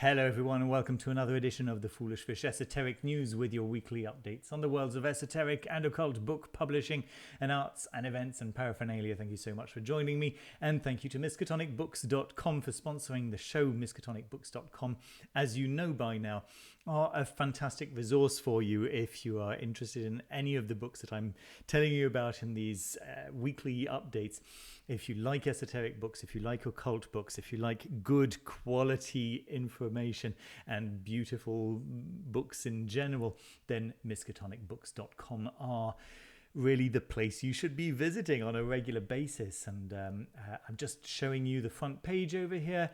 Hello everyone and welcome to another edition of the Foolish Fish Esoteric News with your weekly updates on the worlds of esoteric and occult book publishing and arts and events and paraphernalia. Thank you so much for joining me, and thank you to miskatonicbooks.com for sponsoring the show. Miskatonicbooks.com, as you know by now, are a fantastic resource for you if you are interested in any of the books that I'm telling you about in these weekly updates. If you like esoteric books, if you like occult books, if you like good quality information and beautiful books in general, then miskatonicbooks.com are really the place you should be visiting on a regular basis. And I'm just showing you the front page over here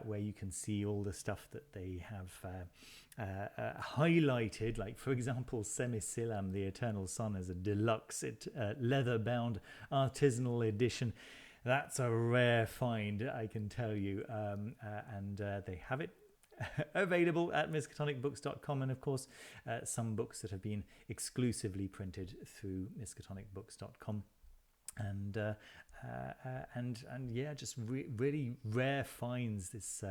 where you can see all the stuff that they have highlighted, like for example Semisilam, the Eternal Sun, as a deluxe leather-bound artisanal edition. That's a rare find, I can tell you, and they have it available at miskatonicbooks.com, and of course some books that have been exclusively printed through miskatonicbooks.com. And yeah, just really rare finds. This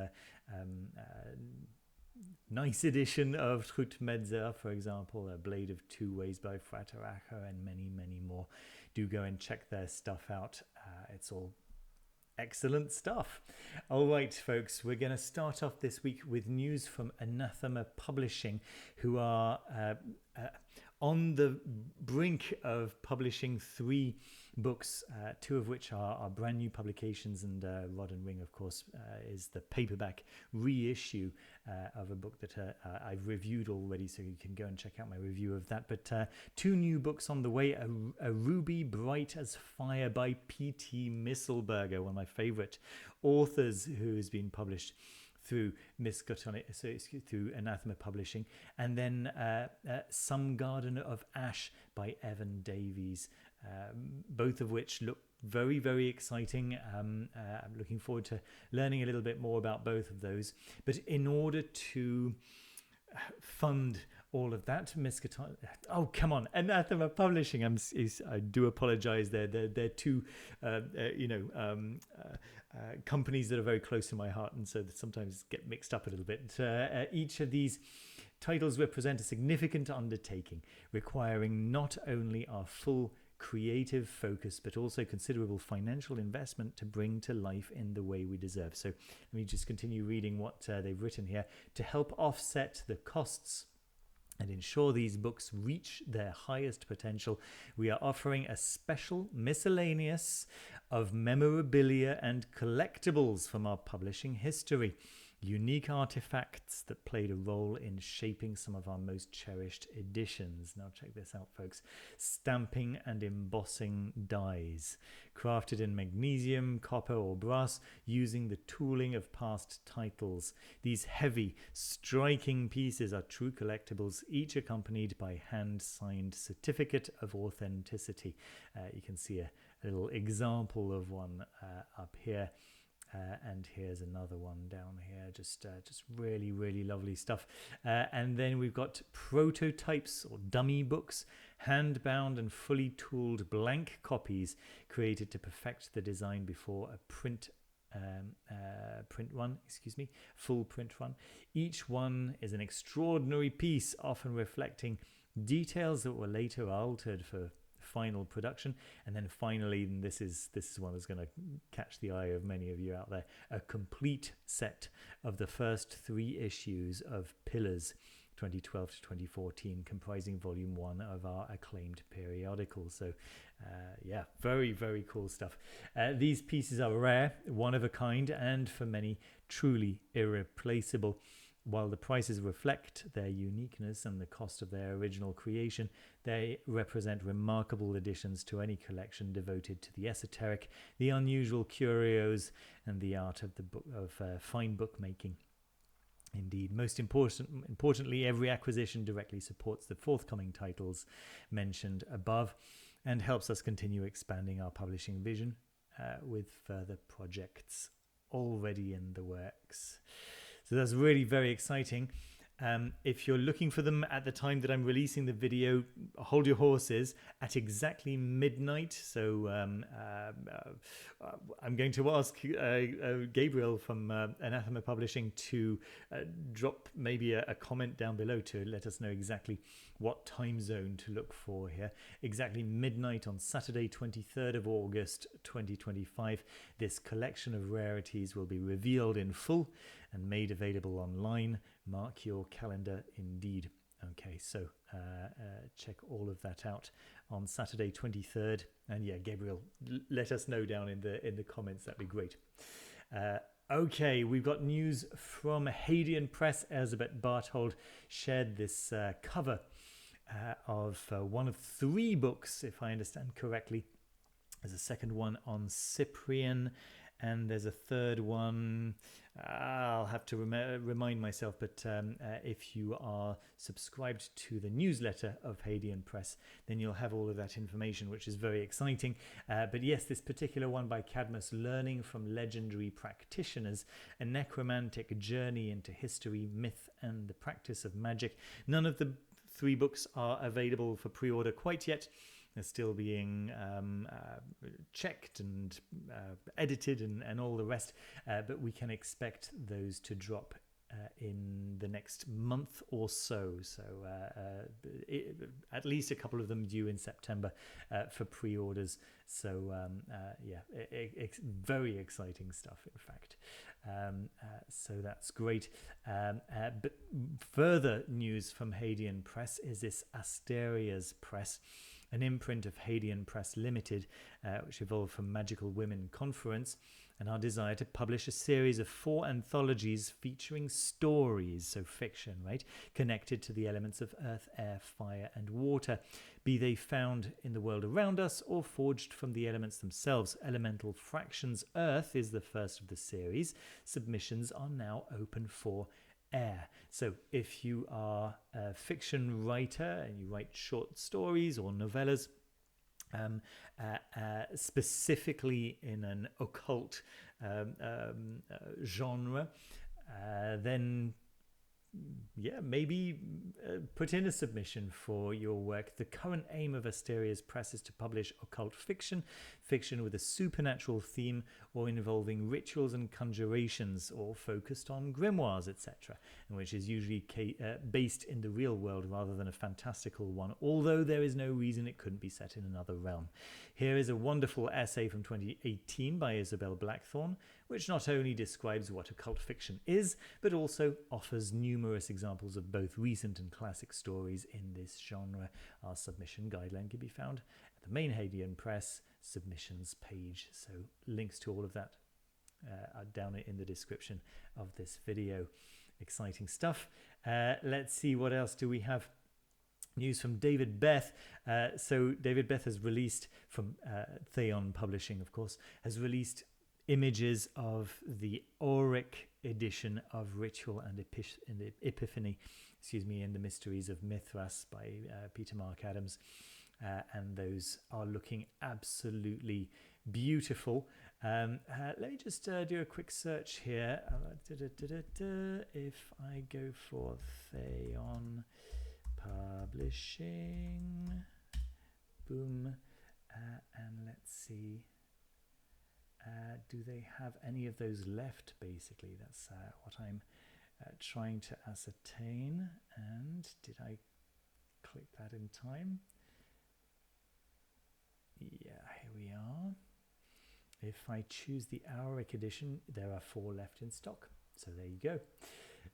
nice edition of Trut Medzer, for example, A Blade of Two Ways by Frateracher, and many more. Do go and check their stuff out. It's all excellent stuff. All right, folks, we're going to start off this week with news from Anathema Publishing, who are on the brink of publishing 3 books, 2 of which are brand new publications, and Rod and Ring, of course, is the paperback reissue of a book that I've reviewed already, so you can go and check out my review of that. But 2 new books on the way: a Ruby Bright as Fire by P.T. Misselberger, one of my favorite authors, who has been published through through Anathema Publishing, and then Some Garden of Ash by Evan Davies, both of which look very exciting. I'm looking forward to learning a little bit more about both of those. But in order to fund all of that, Anathema Publishing, I do apologize, they're 2 companies that are very close to my heart, and so that sometimes get mixed up a little bit. Each of these titles represent a significant undertaking, requiring not only our full creative focus but also considerable financial investment to bring to life in the way we deserve. So let me just continue reading what they've written here. To help offset the costs and ensure these books reach their highest potential, we are offering a special miscellaneous of memorabilia and collectibles from our publishing history. Unique artifacts that played a role in shaping some of our most cherished editions. Now check this out, folks. Stamping and embossing dies, crafted in magnesium, copper or brass, using the tooling of past titles. These heavy, striking pieces are true collectibles, each accompanied by hand-signed certificate of authenticity. You can see a little example of one up here. And here's another one down here, just really lovely stuff. And then we've got prototypes or dummy books, hand-bound and fully tooled blank copies created to perfect the design before a full print run. Each one is an extraordinary piece, often reflecting details that were later altered for final production. And then finally, and this is one that's going to catch the eye of many of you out there, a complete set of the first 3 issues of Pillars 2012 to 2014, comprising volume 1 of our acclaimed periodical. So yeah, very cool stuff. These pieces are rare, one of a kind, and for many truly irreplaceable. While the prices reflect their uniqueness and the cost of their original creation, they represent remarkable additions to any collection devoted to the esoteric, the unusual curios, and the art of fine bookmaking. Indeed, most importantly, every acquisition directly supports the forthcoming titles mentioned above and helps us continue expanding our publishing vision with further projects already in the works. So that's really very exciting. If you're looking for them at the time that I'm releasing the video, hold your horses at exactly midnight. So I'm going to ask Gabriel from Anathema Publishing to drop maybe a comment down below to let us know exactly what time zone to look for here. Exactly midnight on Saturday, 23rd of August 2025. This collection of rarities will be revealed in full and made available online. Mark your calendar indeed. Okay, so check all of that out on Saturday 23rd. And yeah, Gabriel, let us know down in the comments. That'd be great. Okay, we've got news from Hadean Press. Elizabeth Barthold shared this cover of one of 3 books, if I understand correctly. There's a second one on Cyprian, and there's a third one. I'll have to remind myself, but if you are subscribed to the newsletter of Hadean Press, then you'll have all of that information, which is very exciting. But yes, this particular one by Cadmus, Learning from Legendary Practitioners, a necromantic journey into history, myth, and the practice of magic. None of the 3 books are available for pre-order quite yet. They're still being checked and edited and all the rest, but we can expect those to drop in the next month or so. So at least a couple of them due in September for pre-orders. So yeah, it's very exciting stuff, in fact. So that's great. But further news from Hadean Press is this Asteria's Press, an imprint of Hadean Press Limited, which evolved from Magical Women Conference, and our desire to publish a series of 4 anthologies featuring stories, so fiction, right, connected to the elements of earth, air, fire, and water, be they found in the world around us or forged from the elements themselves. Elemental Fractions Earth is the first of the series. Submissions are now open for air. So if you are a fiction writer and you write short stories or novellas, specifically in an occult genre, then yeah, maybe put in a submission for your work. The current aim of Asteria's Press is to publish occult fiction, fiction with a supernatural theme or involving rituals and conjurations, or focused on grimoires, etc., and which is usually based in the real world rather than a fantastical one, although there is no reason it couldn't be set in another realm. Here is a wonderful essay from 2018 by Isabel Blackthorne, which not only describes what occult fiction is, but also offers numerous examples of both recent and classic stories in this genre. Our submission guideline can be found at the main Hadean Press submissions page. So links to all of that are down in the description of this video. Exciting stuff. Let's see, what else do we have? News from David Beth. So David Beth has released, from Theon Publishing, of course, has released images of the Auric edition of Ritual and Epiphany, in the Mysteries of Mithras by Peter Mark Adams, and those are looking absolutely beautiful. Let me just do a quick search here. If I go for Theon Publishing, boom, and let's see. Do they have any of those left, basically? That's what I'm trying to ascertain. And did I click that in time? Yeah, here we are. If I choose the Auric edition, there are 4 left in stock. So there you go.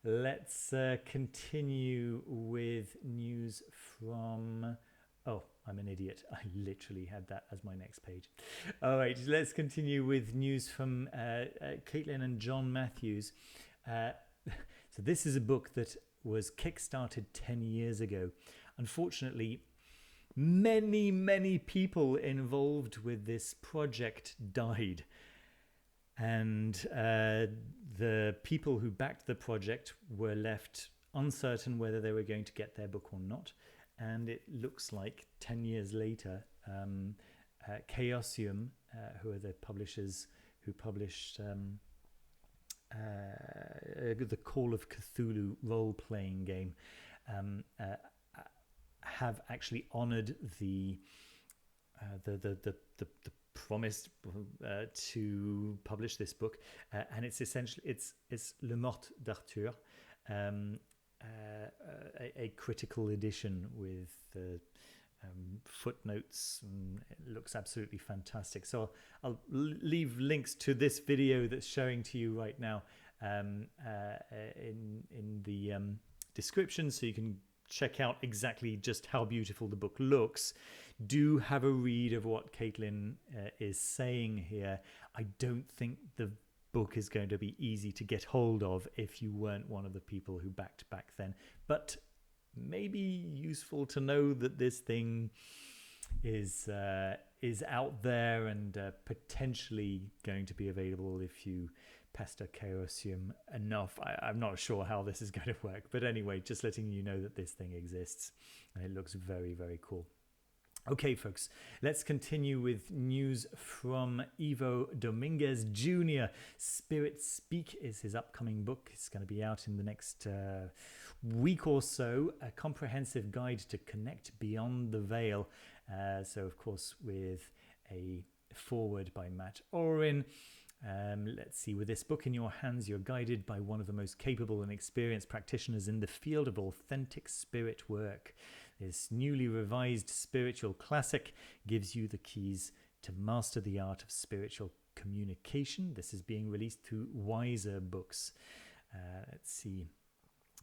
Let's continue with news from... Oh, I'm an idiot. I literally had that as my next page. All right, let's continue with news from Caitlin and John Matthews. So this is a book that was kickstarted 10 years ago. Unfortunately, many people involved with this project died. And the people who backed the project were left uncertain whether they were going to get their book or not. And it looks like 10 years later, Chaosium, who are the publishers who published the Call of Cthulhu role-playing game, have actually honoured the promise to publish this book, and it's essentially it's Le Morte d'Arthur, a critical edition with footnotes, and it looks absolutely fantastic. So I'll leave links to this video that's showing to you right now in the description, so you can check out exactly just how beautiful the book looks. Do have a read of what Caitlin is saying here. I don't think the book is going to be easy to get hold of if you weren't one of the people who backed back then, but maybe useful to know that this thing is out there and potentially going to be available if you pester Chaosium enough. I'm not sure how this is going to work, but anyway, just letting you know that this thing exists, and it looks very, very cool. Okay, folks, let's continue with news from Ivo Dominguez Jr. Spirit Speak is his upcoming book. It's going to be out in the next week or so. A comprehensive guide to connect beyond the veil. So, of course, with a foreword by Matt Orin. Let's see, with this book in your hands, you're guided by one of the most capable and experienced practitioners in the field of authentic spirit work. This newly revised spiritual classic gives you the keys to master the art of spiritual communication. This is being released through Wiser Books. Let's see.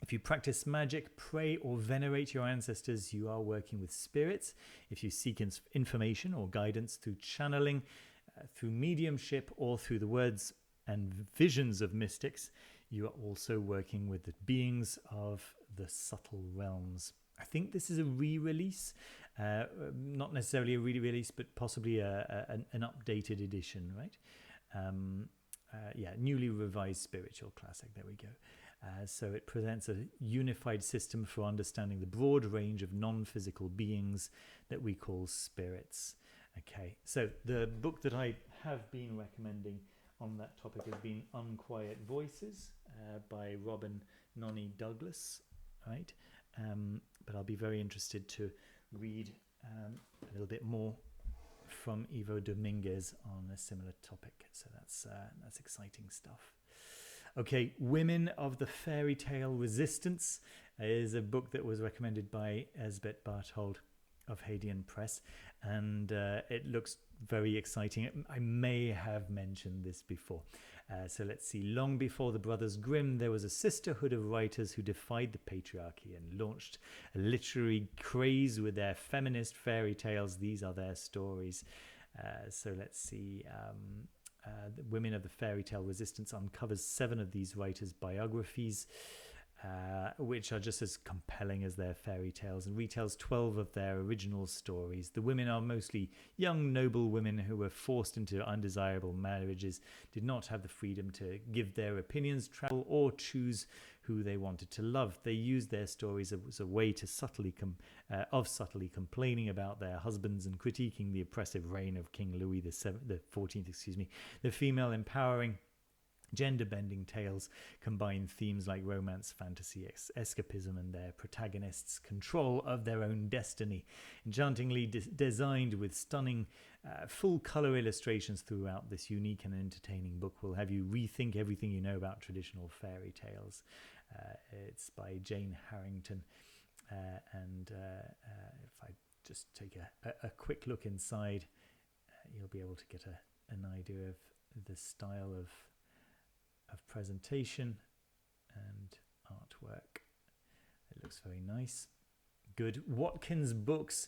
If you practice magic, pray, or venerate your ancestors, you are working with spirits. If you seek information or guidance through channeling, through mediumship, or through the words and visions of mystics, you are also working with the beings of the subtle realms. I think this is a re-release, not necessarily a re-release, but possibly an updated edition, right? Yeah, newly revised spiritual classic. There we go. So it presents a unified system for understanding the broad range of non-physical beings that we call spirits. Okay, so the book that I have been recommending on that topic has been Unquiet Voices by Robin Nonny Douglas, right? But I'll be very interested to read a little bit more from Ivo Dominguez on a similar topic. So that's exciting stuff. Okay, Women of the Fairy Tale Resistance is a book that was recommended by Esbeth Barthold of Hadean Press, and it looks very exciting. I may have mentioned this before. So let's see. Long before the Brothers Grimm, there was a sisterhood of writers who defied the patriarchy and launched a literary craze with their feminist fairy tales. These are their stories. So let's see. The Women of the Fairy Tale Resistance uncovers 7 of these writers' biographies, which are just as compelling as their fairy tales, and retells 12 of their original stories. The women are mostly young, noble women who were forced into undesirable marriages, did not have the freedom to give their opinions, travel, or choose who they wanted to love. They used their stories as a way to subtly complaining about their husbands and critiquing the oppressive reign of King Louis XIV. The female empowering gender-bending tales combine themes like romance, fantasy, escapism, and their protagonists' control of their own destiny. Enchantingly designed with stunning full-color illustrations throughout, this unique and entertaining book will have you rethink everything you know about traditional fairy tales. It's by Jane Harrington, and if I just take a quick look inside, you'll be able to get an idea of the style of presentation and artwork. It looks very nice. Good. Watkins Books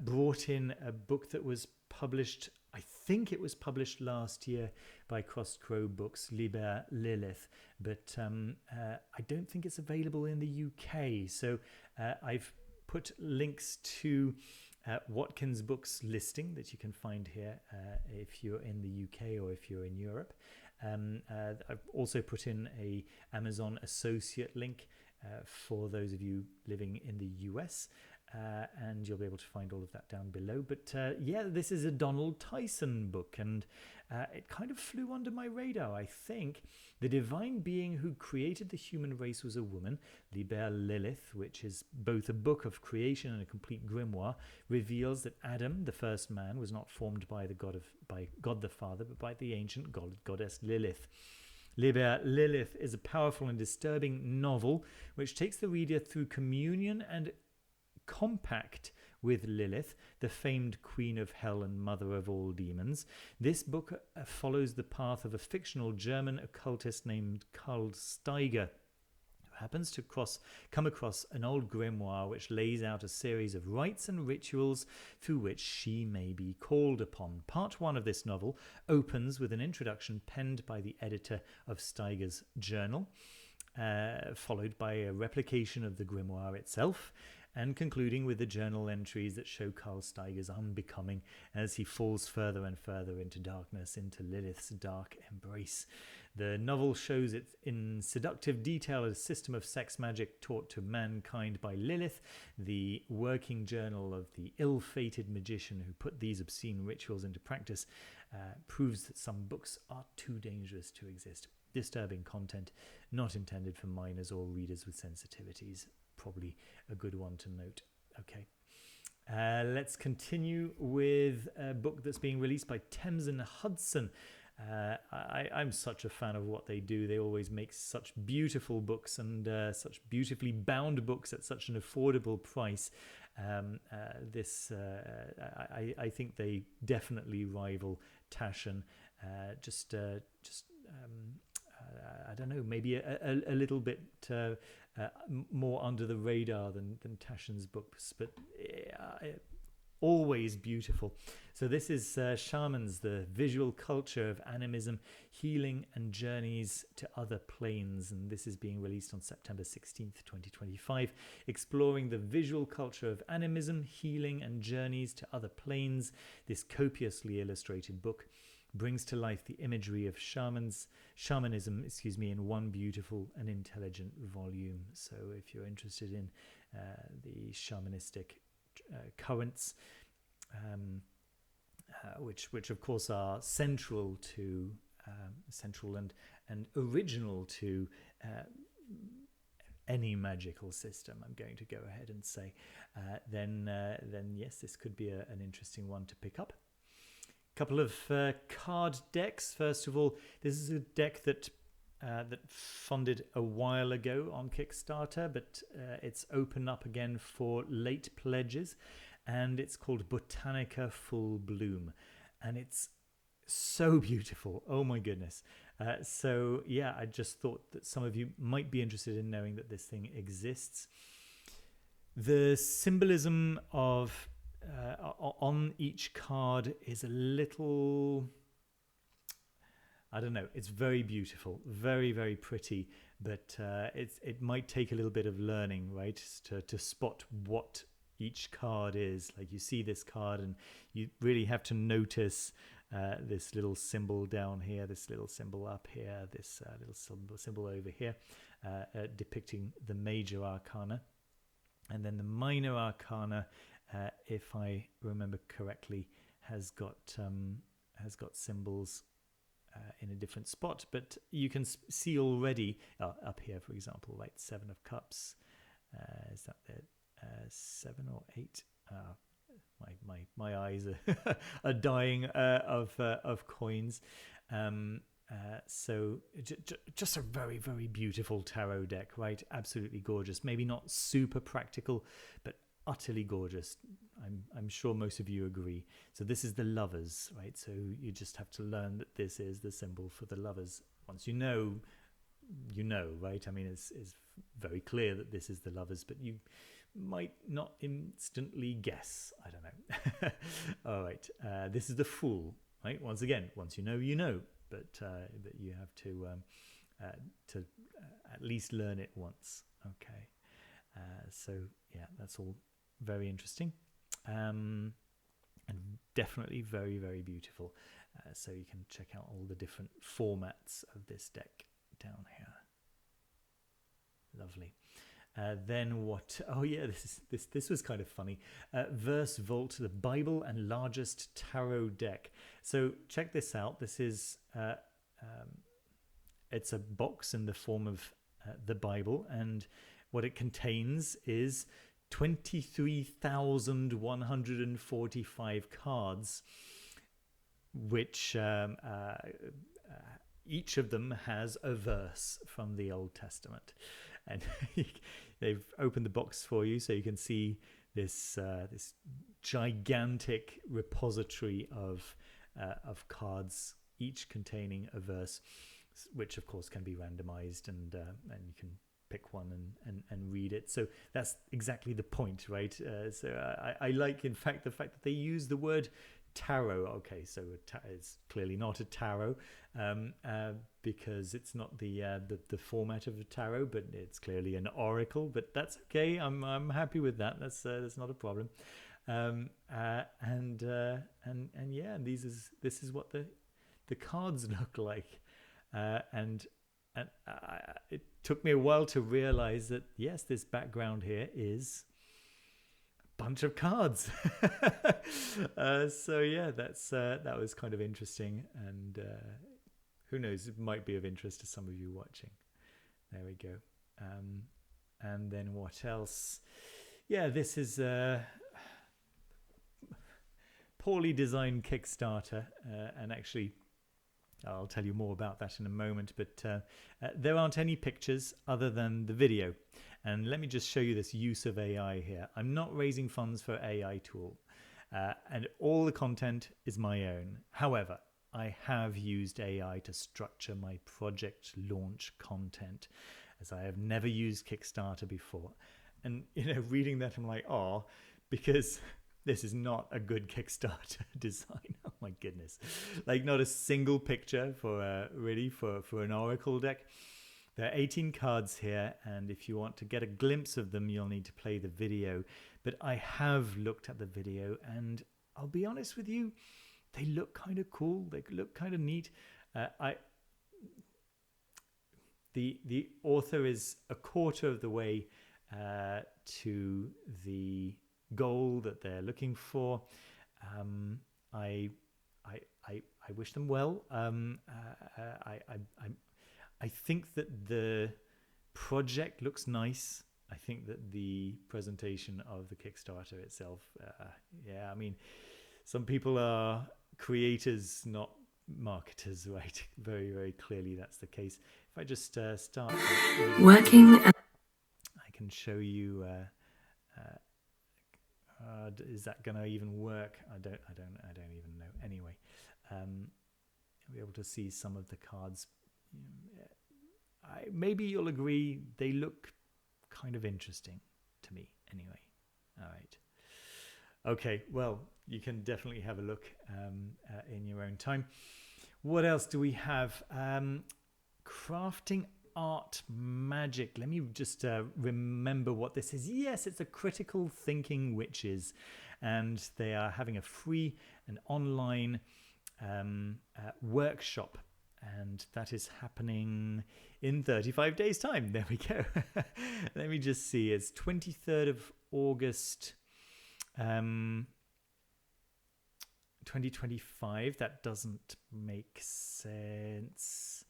brought in a book that was published, I think it was published last year by Crossed Crow Books, Liber, Lilith, but I don't think it's available in the UK. So I've put links to Watkins Books listing that you can find here if you're in the UK or if you're in Europe. I've also put in a Amazon associate link for those of you living in the US. and you'll be able to find all of that down below. But yeah, this is a Donald Tyson book, and it kind of flew under my radar. I think the divine being who created the human race was a woman, Liber Lilith, which is both a book of creation and a complete grimoire, reveals that Adam, the first man, was not formed by God the Father, but by the ancient goddess Lilith. Liber Lilith is a powerful and disturbing novel which takes the reader through communion and compact with Lilith, the famed queen of hell and mother of all demons. This book follows the path of a fictional German occultist named Karl Steiger, who happens to come across an old grimoire which lays out a series of rites and rituals through which she may be called upon. Part 1 of this novel opens with an introduction penned by the editor of Steiger's journal, followed by a replication of the grimoire itself, and concluding with the journal entries that show Karl Steiger's unbecoming as he falls further and further into darkness, into Lilith's dark embrace. The novel shows it in seductive detail a system of sex magic taught to mankind by Lilith, the working journal of the ill-fated magician who put these obscene rituals into practice. Proves that some books are too dangerous to exist. Disturbing content, not intended for minors or readers with sensitivities. Probably a good one to note. Okay, let's continue with a book that's being released by Thames and Hudson. I'm such a fan of what they do. They always make such beautiful books and such beautifully bound books at such an affordable price. I think they definitely rival Taschen. I don't know, maybe a little bit more under the radar than Taschen's books, but always beautiful. So this is Shamans, the visual culture of animism, healing and journeys to other planes, and this is being released on September 16th, 2025, exploring the visual culture of animism, healing and journeys to other planes. This copiously illustrated book brings to life the imagery of shamanism, in one beautiful and intelligent volume. So if you're interested in the shamanistic currents, which of course are central and original to any magical system, I'm going to go ahead and say, then yes, this could be an interesting one to pick up. Couple of card decks. First of all, this is a deck that funded a while ago on Kickstarter, but it's open up again for late pledges, and it's called Botanica Full Bloom, and it's so beautiful. Oh my goodness. So yeah, I just thought that some of you might be interested in knowing that this thing exists. The symbolism of on each card is a little, I don't know, it's very beautiful, very, very pretty, but it might take a little bit of learning, right, to spot what each card is. Like, you see this card and you really have to notice this little symbol down here, this little symbol up here, this little symbol over here, depicting the major arcana, and then the minor arcana, if I remember correctly, has got symbols in a different spot, but you can see already up here, for example, like 7 of Cups. Is that the 7 or 8? My eyes are dying of coins. So just a very, very beautiful tarot deck, right? Absolutely gorgeous. Maybe not super practical, but utterly gorgeous. I'm sure most of you agree. So this is the Lovers, right? So you just have to learn that this is the symbol for the Lovers. Once you know, right? I mean, it's very clear that this is the Lovers, but you might not instantly guess. I don't know. All right. This is the Fool, right? Once again, once you know, you know, but you have to at least learn it once. Okay. So yeah, that's all very interesting, and definitely very, very beautiful. So you can check out all the different formats of this deck down here. Lovely. Then what? Oh yeah, this was kind of funny. VerseVault, the Bible and largest tarot deck. So check this out. This is it's a box in the form of the Bible, and what it contains is 23,145 cards, which each of them has a verse from the Old Testament. And they've opened the box for you so you can see this this gigantic repository of cards, each containing a verse, which of course can be randomized, and you can pick one and read it. So that's exactly the point, right? So I like, in fact, the fact that they use the word tarot. Okay, so it's clearly not a tarot, because it's not the format of a tarot, but it's clearly an oracle. But that's okay. I'm happy with that. That's not a problem. And yeah, this is what the cards look like, and it took me a while to realize that yes, this background here is bunch of cards. So yeah, that was kind of interesting, and who knows, it might be of interest to some of you watching. There we go. And then what else? Yeah, this is a poorly designed Kickstarter, and actually I'll tell you more about that in a moment, but there aren't any pictures other than the video. And let me just show you this use of AI here. I'm not raising funds for AI tool, and all the content is my own. However, I have used AI to structure my project launch content, as I have never used Kickstarter before. And reading that, I'm like, oh, because this is not a good Kickstarter design. Oh my goodness. Like, not a single picture for an Oracle deck. There are 18 cards here, and if you want to get a glimpse of them, you'll need to play the video. But I have looked at the video, and I'll be honest with you, they look kind of cool. They look kind of neat. The author is a quarter of the way to the goal that they're looking for. I wish them well. I think that the project looks nice. I think that the presentation of the Kickstarter itself, yeah, I mean, some people are creators, not marketers, right? Very, very clearly that's the case. If I just start working, I can show you. Is that going to even work? I don't even know. Anyway, you'll be able to see some of the cards. Maybe you'll agree they look kind of interesting to me. Anyway, all right. Okay, well, you can definitely have a look in your own time. What else do we have? Crafting art magic. Let me just remember what this is. Yes, it's a Critical Thinking Witches, and they are having a free and online workshop, and that is happening in 35 days time. There we go. Let me just see. It's 23rd of August 2025. That doesn't make sense.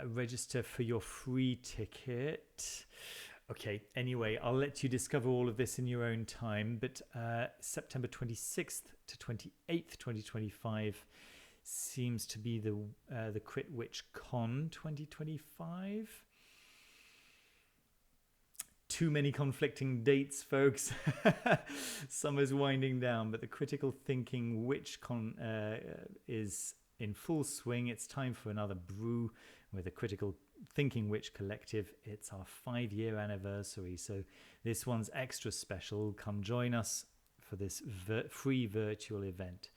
Register for your free ticket. Okay, anyway, I'll let you discover all of this in your own time, but September 26th to 28th 2025 seems to be the Crit Witch Con 2025. Too many conflicting dates, folks. Summer's winding down, but the Critical Thinking Witch Con is in full swing. It's time for another brew with the Critical Thinking Witch Collective. It's our 5-year anniversary, so this one's extra special. Come join us for this free virtual event.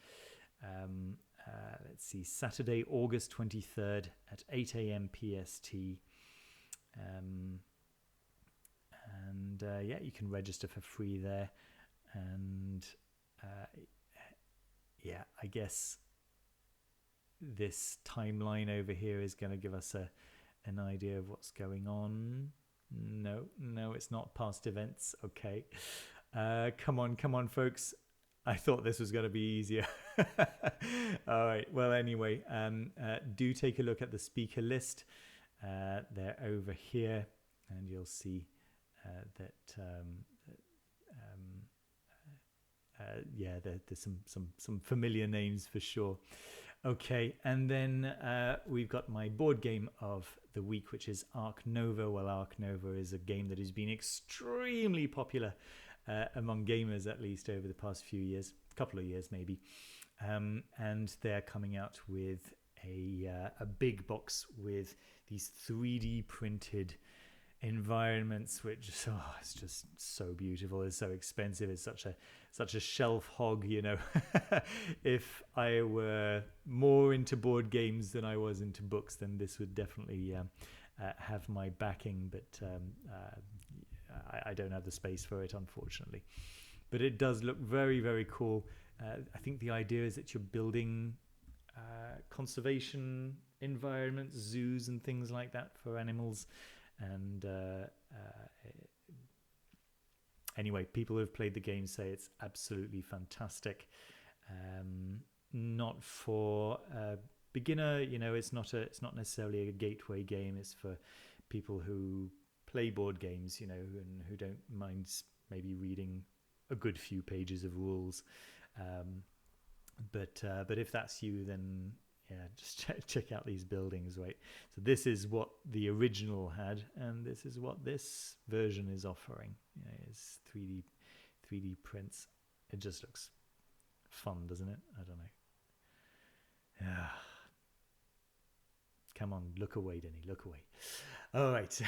Let's see, Saturday, August 23rd at 8 a.m. PST. Yeah, you can register for free there. And yeah, I guess this timeline over here is going to give us an idea of what's going on. No, it's not past events. Okay. Come on, folks. I thought this was going to be easier. All right. Well, anyway, do take a look at the speaker list. They're over here, and you'll see that there's some familiar names for sure. Okay, and then we've got my board game of the week, which is Ark Nova. Well, Ark Nova is a game that has been extremely popular among gamers, at least over the past few years, couple of years maybe. And they're coming out with a big box with these 3D printed environments, which it's just so beautiful. It's so expensive. It's such a shelf hog, you know. If I were more into board games than I was into books, then this would definitely have my backing, but I don't have the space for it, unfortunately. But it does look very, very cool. I think the idea is that you're building conservation environments, zoos and things like that for animals. And anyway, people who have played the game say it's absolutely fantastic. Not for a beginner, you know. It's not necessarily a gateway game. It's for people who play board games, you know, and who don't mind maybe reading a good few pages of rules. But if that's you, then yeah, just check out these buildings, right? So this is what the original had, and this is what this version is offering. You know, it's 3D prints. It just looks fun, doesn't it? I don't know. Yeah. Come on, look away, Denny, look away. All right.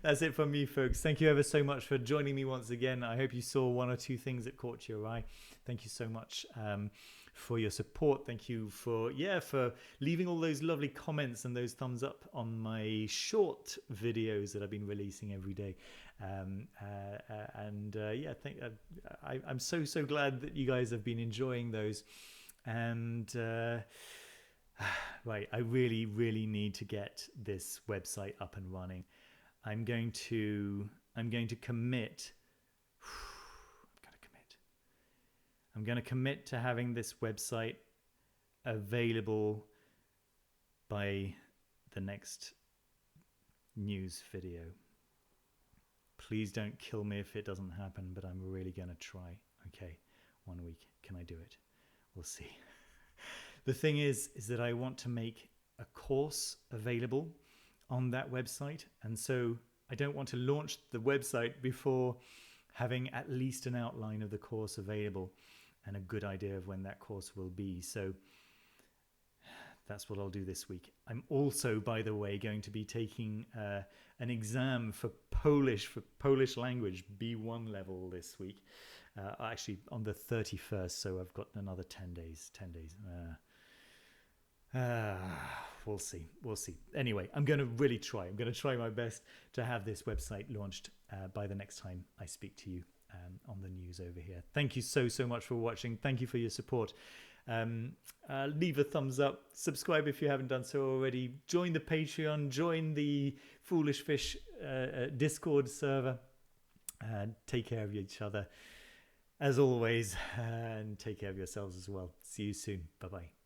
That's it from me, folks. Thank you ever so much for joining me once again. I hope you saw one or two things that caught your eye. Thank you so much for your support. Thank you for leaving all those lovely comments and those thumbs up on my short videos that I've been releasing every day. I'm so glad that you guys have been enjoying those. And right, I really need to get this website up and running. I'm going to commit. I'm going to commit to having this website available by the next news video. Please don't kill me if it doesn't happen, but I'm really going to try. Okay, 1 week. Can I do it? We'll see. The thing is that I want to make a course available on that website. And so I don't want to launch the website before having at least an outline of the course available and a good idea of when that course will be. So that's what I'll do this week. I'm also, by the way, going to be taking an exam for Polish language, B1 level this week. Actually on the 31st, so I've got another 10 days. We'll see. Anyway, I'm going to really try. I'm going to try my best to have this website launched by the next time I speak to you on the news over here. Thank you so much for watching. Thank you for your support. Leave a thumbs up, subscribe if you haven't done so already, join the Patreon, join the Foolish Fish Discord server, take care of each other as always, and take care of yourselves as well. See you soon. Bye bye.